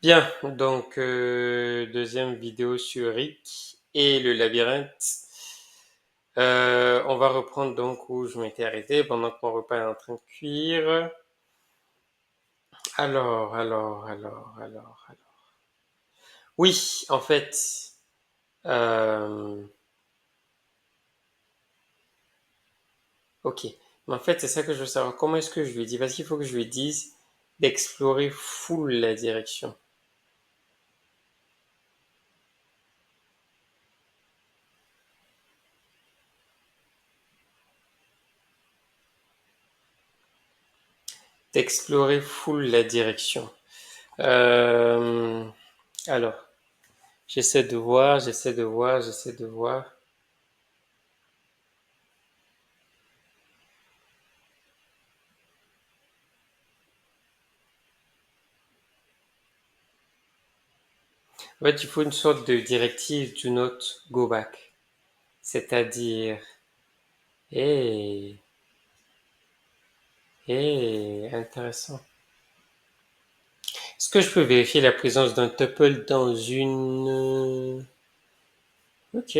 Bien, donc deuxième vidéo sur Rick et le labyrinthe. On va reprendre donc où je m'étais arrêté pendant que mon repas est en train de cuire. Alors. Oui, en fait, euh, ok. Mais en fait, c'est ça que je veux savoir. Comment est-ce que je lui dis? Parce qu'il faut que je lui dise d'explorer full la direction. D'explorer full la direction. Euh, alors, j'essaie de voir. En fait, il faut une sorte de directive do not go back. C'est-à-dire, hey, intéressant. Est-ce que je peux vérifier la présence d'un tuple dans une... Ok.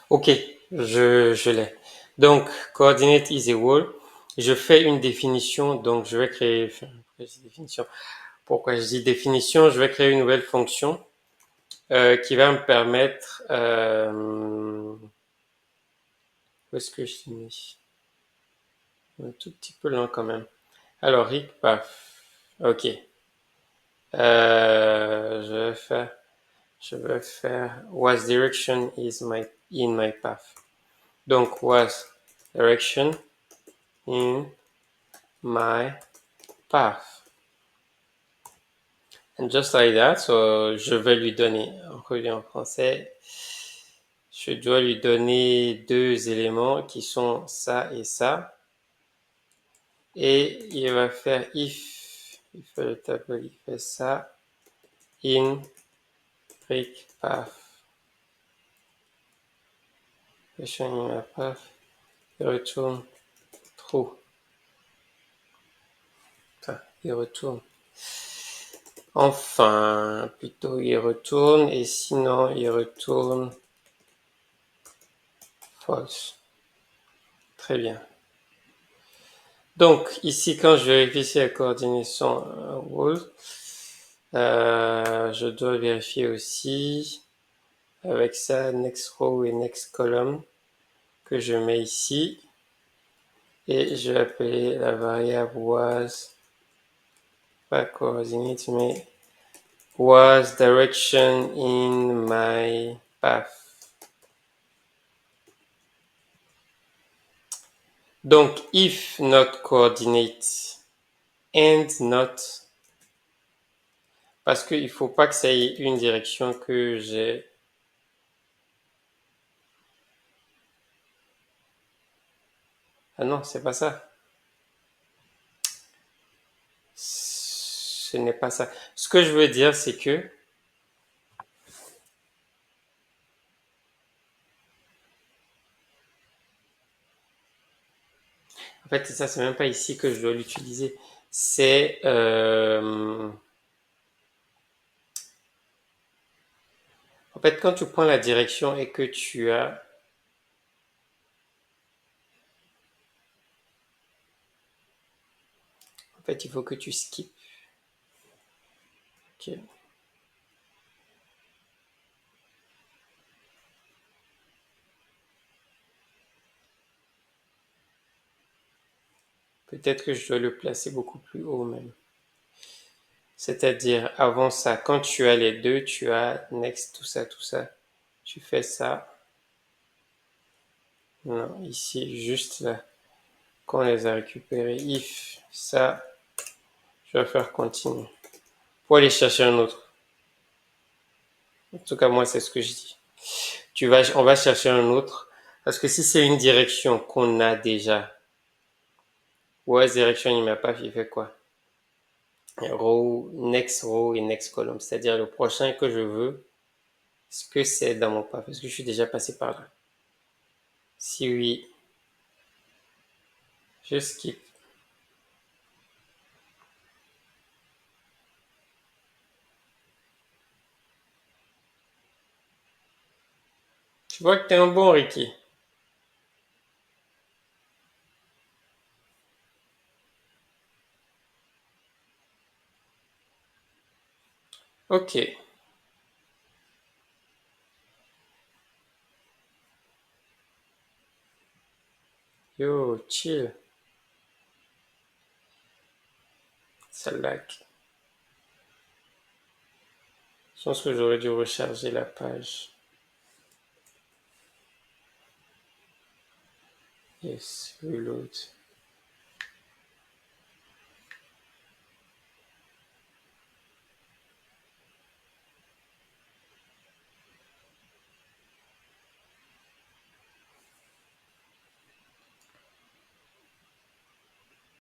Ok, je l'ai. Donc, coordinate is a wall. Je fais une définition, donc je vais créer... Enfin, définition. Pourquoi je dis définition? Je vais créer une nouvelle fonction qui va me permettre... où est-ce que je l'ai mis? Un tout petit peu lent quand même. Alors, Rick, paf. Ok. Je vais faire, was direction is in my path. Donc, was direction in my path. And just like that, so je vais lui donner, on relit en français, je dois lui donner deux éléments qui sont ça et ça. Et il va faire il fait le tableau, il fait ça, in, Rick, path. Direction in my path. Il retourne true. Enfin, il retourne. Enfin, plutôt il retourne, et sinon il retourne false. Très bien. Donc, ici, quand je vérifie si la coordination wall, je dois vérifier aussi avec ça next row et next column que je mets ici. Et je vais appeler la variable was, pas coordinate, mais was direction in my path. Donc, if not coordinate and not, parce qu'il ne faut pas que ça ait une direction que j'ai. Ah non, c'est pas ça. Ce n'est pas ça. Ce que je veux dire, c'est que, en fait, ça, c'est même pas ici que je dois l'utiliser. C'est, en fait, quand tu prends la direction et que tu as, en fait, il faut que tu skips. Ok. Peut-être que je dois le placer beaucoup plus haut même. C'est-à-dire, avant ça, quand tu as les deux, tu as next, tout ça, tout ça. Tu fais ça. Non, ici, juste là. Quand on les a récupérés, if, ça, je vais faire continue. Pour aller chercher un autre. En tout cas, moi, c'est ce que je dis. On va chercher un autre. Parce que si c'est une direction qu'on a déjà, ouais, direction, il m'a pas fait quoi? Row et next column. C'est-à-dire le prochain que je veux, est-ce que c'est dans mon path? Parce que je suis déjà passé par là. Si oui, je skip. Tu vois que t'es un bon Ricky. Ok. Yo, chill. Ça lag. Je pense que j'aurais dû recharger la page. Yes, reload.